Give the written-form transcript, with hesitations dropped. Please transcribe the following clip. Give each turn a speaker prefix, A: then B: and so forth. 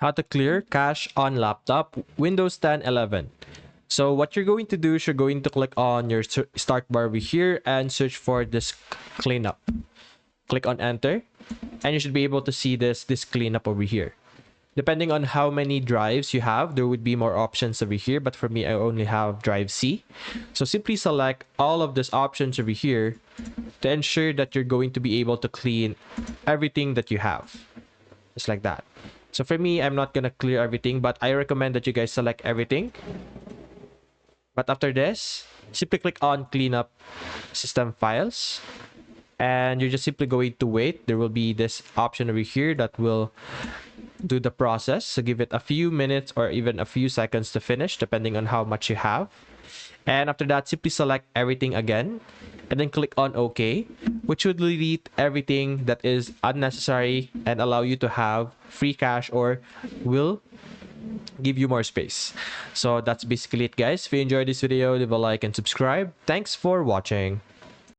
A: How to clear cache on laptop, Windows 10 11. So what you're going to do is you're going to click on your start bar over here and search for this cleanup. Click on enter and you should be able to see this cleanup over here. Depending on how many drives you have, there would be more options over here, but for me I only have drive C. So simply select all of these options over here to ensure that you're going to be able to clean everything that you have. Just like that. So for me, I'm not gonna clear everything, but I recommend that you guys select everything. But after this, simply click on cleanup system files. And you're just simply going to wait. There will be this option over here that will do the process. So give it a few minutes or even a few seconds to finish, depending on how much you have. And after that, simply select everything again and then click on OK, which would delete everything that is unnecessary and allow you to have free cache or will give you more space. So that's basically it, guys. If you enjoyed this video, leave a like and subscribe. Thanks for watching.